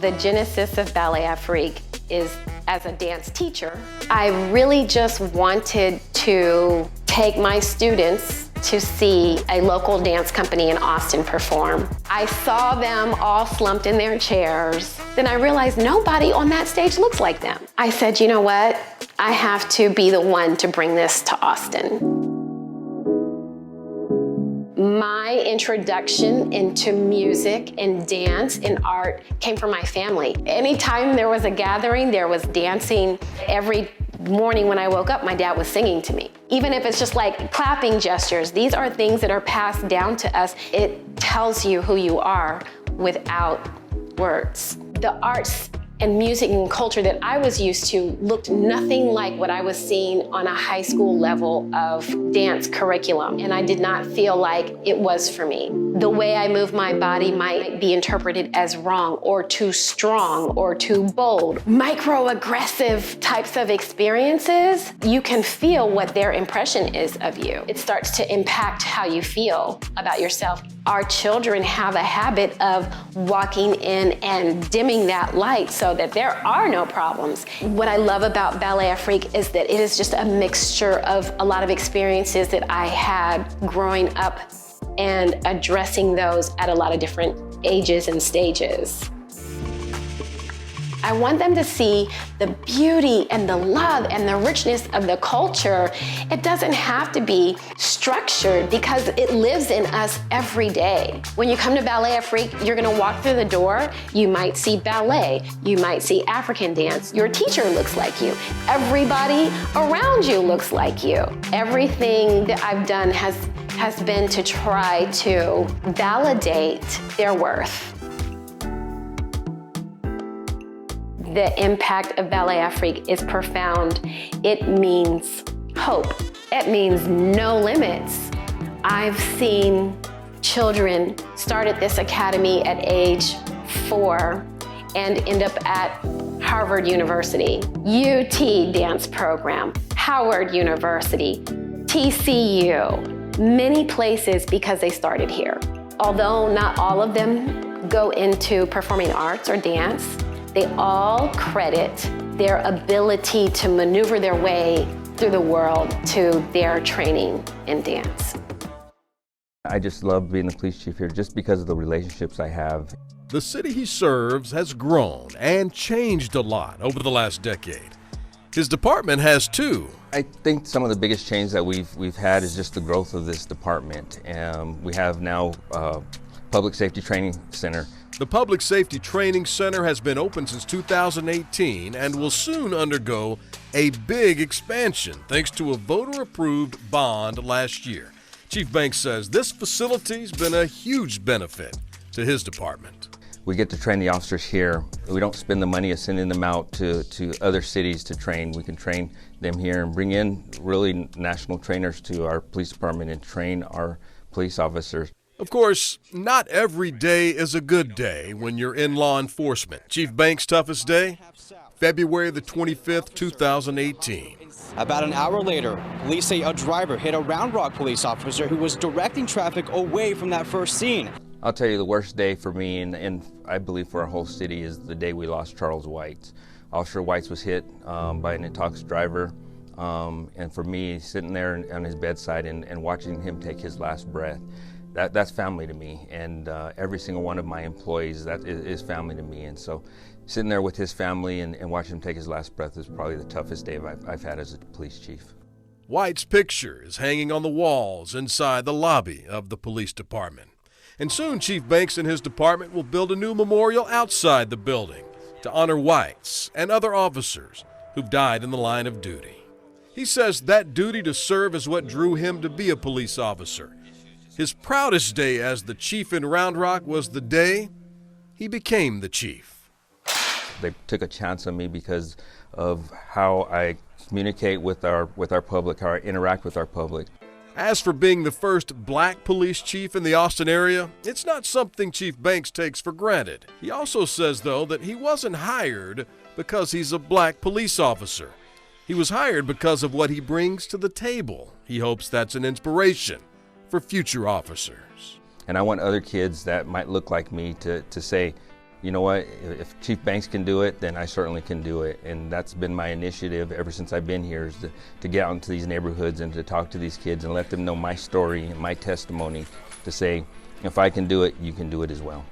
Speaker 19: The genesis of Ballet Afrique is as a dance teacher. I really just wanted to take my students to see a local dance company in Austin perform. I saw them all slumped in their chairs. Then I realized nobody on that stage looks like them. I said, you know what? I have to be the one to bring this to Austin. My introduction into music and dance and art came from my family. Anytime there was a gathering, there was dancing. Every morning when I woke up, my dad was singing to me. Even if it's just like clapping gestures, these are things that are passed down to us. It tells you who you are without words. The arts and music and culture that I was used to looked nothing like what I was seeing on a high school level of dance curriculum, and I did not feel like it was for me. The way I move my body might be interpreted as wrong or too strong or too bold. Microaggressive types of experiences, you can feel what their impression is of you. It starts to impact how you feel about yourself. Our children have a habit of walking in and dimming that light so that there are no problems. What I love about Ballet Afrique is that it is just a mixture of a lot of experiences that I had growing up and addressing those at a lot of different ages and stages. I want them to see the beauty and the love and the richness of the culture. It doesn't have to be structured because it lives in us every day. When you come to Ballet Afrique, you're gonna walk through the door, you might see ballet, you might see African dance, your teacher looks like you, everybody around you looks like you. Everything that I've done has been to try to validate their worth. The impact of Ballet Afrique is profound. It means hope. It means no limits. I've seen children start at this academy at age 4 and end up at Harvard University, UT dance program, Howard University, TCU, many places because they started here. Although not all of them go into performing arts or dance, they all credit their ability to maneuver their way through the world to their training in dance.
Speaker 2: I just love being the police chief here just because of the relationships I have.
Speaker 5: The city he serves has grown and changed a lot over the last decade. His department has too.
Speaker 2: I think some of the biggest change that we've had is just the growth of this department. We have now a Public Safety Training Center.
Speaker 5: The Public Safety Training Center has been open since 2018 and will soon undergo a big expansion thanks to a voter-approved bond last year. Chief Banks says this facility's been a huge benefit to his department.
Speaker 2: We get to train the officers here. We don't spend the money of sending them out to other cities to train. We can train them here and bring in really national trainers to our police department and train our police officers.
Speaker 5: Of course, not every day is a good day when you're in law enforcement. Chief Banks' toughest day? February the 25th, 2018.
Speaker 6: About an hour later, police say a driver hit a Round Rock police officer who was directing traffic away from that first scene.
Speaker 2: I'll tell you the worst day for me, and I believe for our whole city, is the day we lost Charles Whites. Officer Whites was hit by an intoxicated driver, and for me, sitting there on his bedside and watching him take his last breath, that's family to me, and every single one of my employees, that is family to me. And so sitting there with his family and watching him take his last breath is probably the toughest day I've had as a police chief.
Speaker 5: White's picture is hanging on the walls inside the lobby of the police department. And soon Chief Banks and his department will build a new memorial outside the building to honor Whites and other officers who've died in the line of duty. He says that duty to serve is what drew him to be a police officer. His proudest day as the chief in Round Rock was the day he became the chief.
Speaker 2: They took a chance on me because of how I communicate with our public, how I interact with our public.
Speaker 5: As for being the first black police chief in the Austin area, it's not something Chief Banks takes for granted. He also says, though, that he wasn't hired because he's a black police officer. He was hired because of what he brings to the table. He hopes that's an inspiration for future officers.
Speaker 2: And I want other kids that might look like me to say, you know what, if Chief Banks can do it, then I certainly can do it. And that's been my initiative ever since I've been here, is to get out into these neighborhoods and to talk to these kids and let them know my story and my testimony, to say, if I can do it, you can do it as well.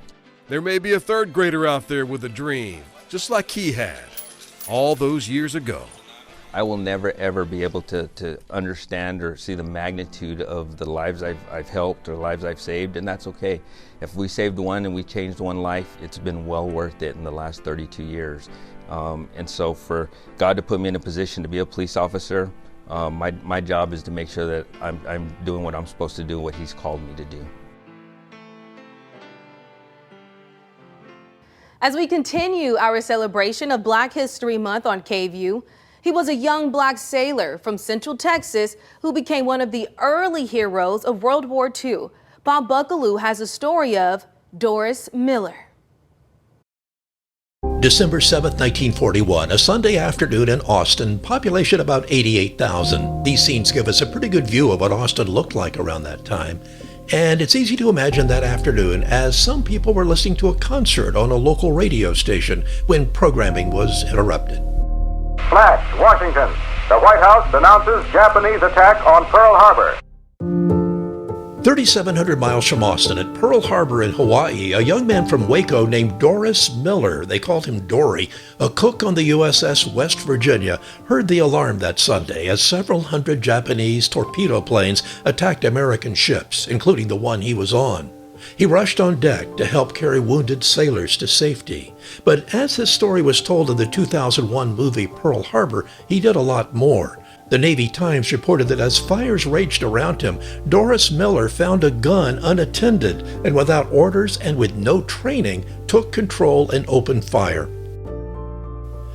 Speaker 5: There may be a third grader out there with a dream, just like he had all those years ago.
Speaker 2: I will never ever be able to understand or see the magnitude of the lives I've helped or lives I've saved, and that's okay. If we saved one and we changed one life, it's been well worth it in the last 32 years. And so for God to put me in a position to be a police officer, my job is to make sure that I'm doing what I'm supposed to do, what He's called me to do.
Speaker 1: As we continue our celebration of Black History Month on KVUE, he was a young Black sailor from Central Texas who became one of the early heroes of World War II. Bob Buckaloo has a story of Doris Miller.
Speaker 27: December 7, 1941, a Sunday afternoon in Austin, population about 88,000. These scenes give us a pretty good view of what Austin looked like around that time. And it's easy to imagine that afternoon as some people were listening to a concert on a local radio station when programming was interrupted.
Speaker 3: Flash, Washington. The White House announces Japanese attack on Pearl Harbor.
Speaker 27: 3,700 miles from Austin, at Pearl Harbor in Hawaii, a young man from Waco named Doris Miller, they called him Dory, a cook on the USS West Virginia, heard the alarm that Sunday as several hundred Japanese torpedo planes attacked American ships, including the one he was on. He rushed on deck to help carry wounded sailors to safety. But as his story was told in the 2001 movie Pearl Harbor, he did a lot more. The Navy Times reported that as fires raged around him, Doris Miller found a gun unattended and without orders and with no training, took control and opened fire.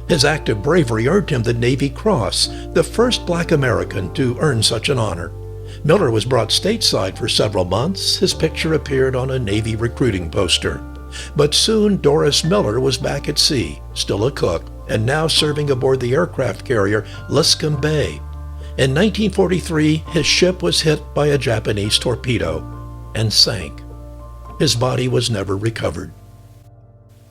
Speaker 27: His act of bravery earned him the Navy Cross, the first Black American to earn such an honor. Miller was brought stateside for several months. His picture appeared on a Navy recruiting poster. But soon Doris Miller was back at sea, still a cook, and now serving aboard the aircraft carrier Liscum Bay. In 1943, his ship was hit by a Japanese torpedo and sank. His body was never recovered.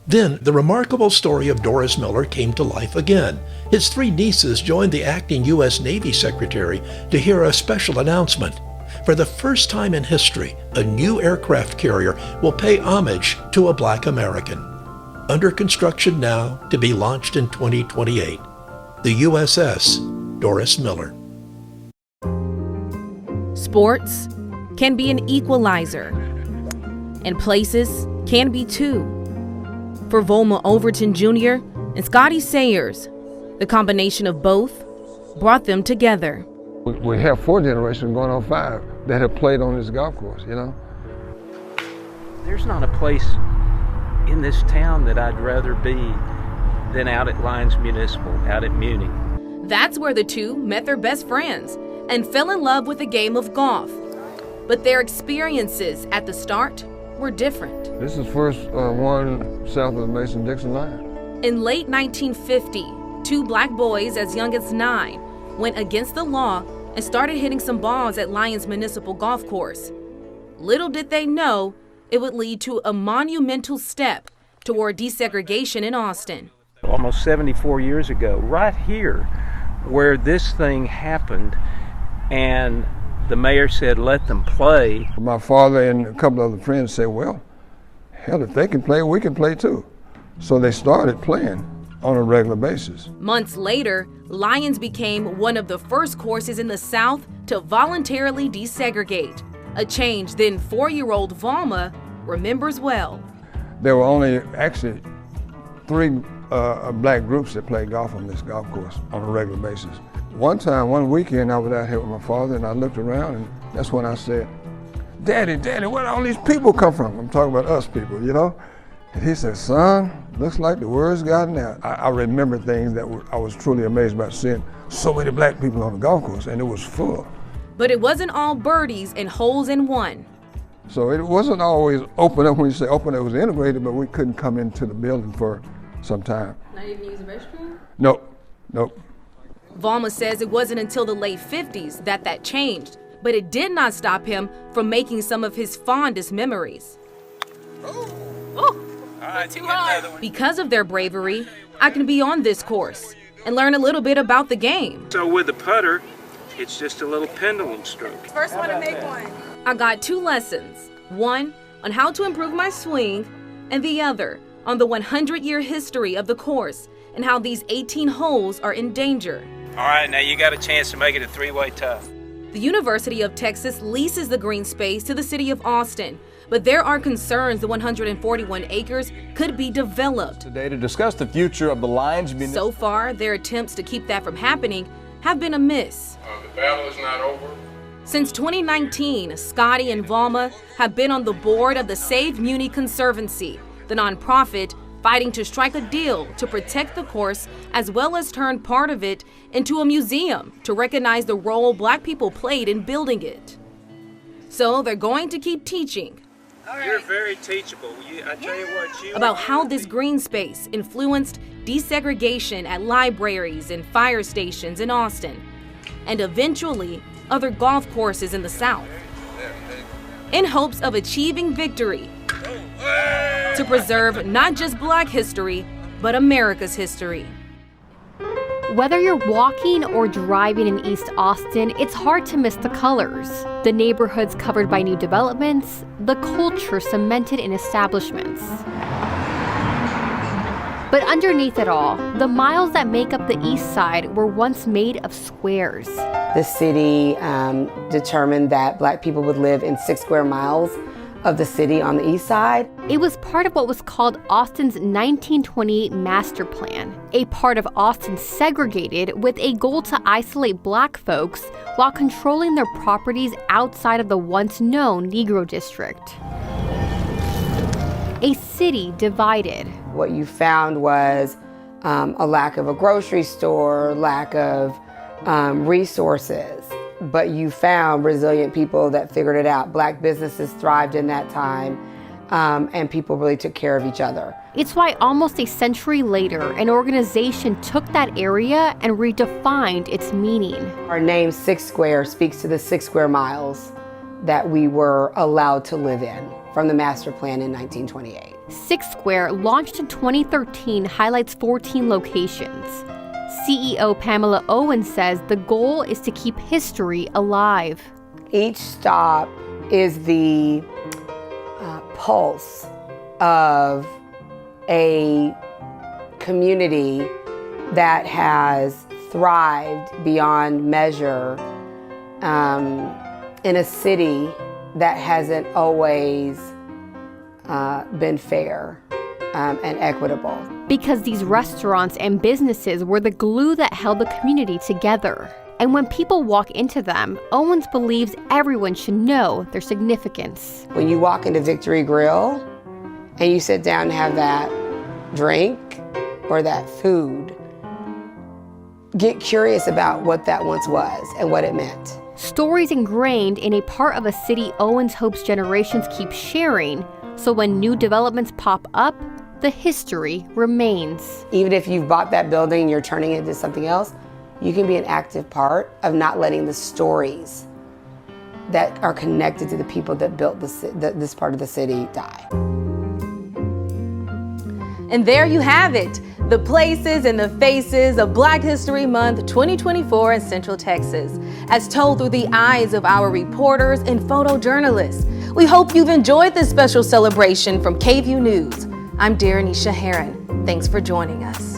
Speaker 27: Then the remarkable story of Doris Miller came to life again. His three nieces joined the acting U.S. Navy Secretary to hear a special announcement. For the first time in history, a new aircraft carrier will pay homage to a Black American. Under construction now, to be launched in 2028, the USS Doris Miller.
Speaker 1: Sports can be an equalizer, and places can be too. For Volma Overton Jr. and Scotty Sayers, the combination of both brought them together.
Speaker 4: We have 4 generations going on 5 that have played on this golf course, you know.
Speaker 20: There's not a place in this town that I'd rather be than out at Lyons Municipal, out at Muni.
Speaker 1: That's where the two met their best friends and fell in love with the game of golf. But their experiences at the start were different.
Speaker 4: This is first one south of the Mason-Dixon line.
Speaker 1: In late 1950, 2 black boys as young as 9 went against the law and started hitting some balls at Lyons Municipal Golf Course. Little did they know it would lead to a monumental step toward desegregation in Austin.
Speaker 20: Almost 74 years ago, right here where this thing happened, and the mayor said, let them play.
Speaker 4: My father and a couple of other friends said, well, hell, if they can play, we can play too. So they started playing on a regular basis.
Speaker 1: Months later, Lyons became one of the first courses in the South to voluntarily desegregate, a change then 4-year-old Volma remembers well.
Speaker 4: There were only actually 3 black groups that played golf on this golf course on a regular basis. One weekend I was out here with my father and I looked around and that's when I said, Daddy, where did all these people come from? I'm talking about us people, you know? And he said, son, looks like the word's gotten out. I remember things that I was truly amazed about, seeing so many black people on the golf course, and it was full.
Speaker 1: But it wasn't all birdies and holes in one.
Speaker 4: So it wasn't always open up. When you say open, it was integrated, but we couldn't come into the building for some time.
Speaker 1: Not even use the restroom?
Speaker 4: Nope.
Speaker 1: Volma says it wasn't until the late 50s that changed, but it did not stop him from making some of his fondest memories. Because of their bravery, I can be on this course and learn a little bit about the game.
Speaker 20: So with the putter, it's just a little pendulum stroke.
Speaker 1: First one to make one. I got 2 lessons, one on how to improve my swing and the other on the 100-year history of the course and how these 18 holes are in danger.
Speaker 20: All right, now you got a chance to make it a 3-way tie.
Speaker 1: The University of Texas leases the green space to the city of Austin, but there are concerns the 141 acres could be developed.
Speaker 7: Today to discuss the future of the Lions Municipal.
Speaker 1: So far, their attempts to keep that from happening have been a miss.
Speaker 9: The battle is not over.
Speaker 1: Since 2019, Scotty and Valma have been on the board of the Save Muni Conservancy, the nonprofit fighting to strike a deal to protect the course as well as turn part of it into a museum to recognize the role Black people played in building it. So they're going to keep teaching.
Speaker 20: You're very teachable. I tell you what,
Speaker 1: about how this green space influenced desegregation at libraries and fire stations in Austin, and eventually other golf courses in the South, in hopes of achieving victory to preserve not just Black history, but America's history.
Speaker 21: Whether you're walking or driving in East Austin, it's hard to miss the colors. The neighborhoods covered by new developments, the culture cemented in establishments. But underneath it all, the miles that make up the East Side were once made of squares.
Speaker 23: The city determined that Black people would live in 6 square miles of the city on the East Side.
Speaker 21: It was part of what was called Austin's 1928 master plan, a part of Austin segregated with a goal to isolate Black folks while controlling their properties outside of the once known Negro district. A city divided.
Speaker 23: What you found was a lack of a grocery store, lack of resources. But you found resilient people that figured it out. Black businesses thrived in that time, and people really took care of each other.
Speaker 21: It's why almost a century later, an organization took that area and redefined its meaning.
Speaker 23: Our name 6 Square speaks to the 6 square miles that we were allowed to live in from the master plan in 1928.
Speaker 21: 6 Square, launched in 2013, highlights 14 locations. CEO Pamela Owen says the goal is to keep history alive.
Speaker 23: Each stop is the pulse of a community that has thrived beyond measure in a city that hasn't always been fair and equitable.
Speaker 21: Because these restaurants and businesses were the glue that held the community together. And when people walk into them, Owens believes everyone should know their significance.
Speaker 23: When you walk into Victory Grill and you sit down and have that drink or that food, get curious about what that once was and what it meant.
Speaker 21: Stories ingrained in a part of a city Owens hopes generations keep sharing, so when new developments pop up, the history remains.
Speaker 23: Even if you've bought that building and you're turning it into something else, you can be an active part of not letting the stories that are connected to the people that built this part of the city die.
Speaker 1: And there you have it, the places and the faces of Black History Month 2024 in Central Texas, as told through the eyes of our reporters and photojournalists. We hope you've enjoyed this special celebration from KVUE News. I'm Daranesha Herron. Thanks for joining us.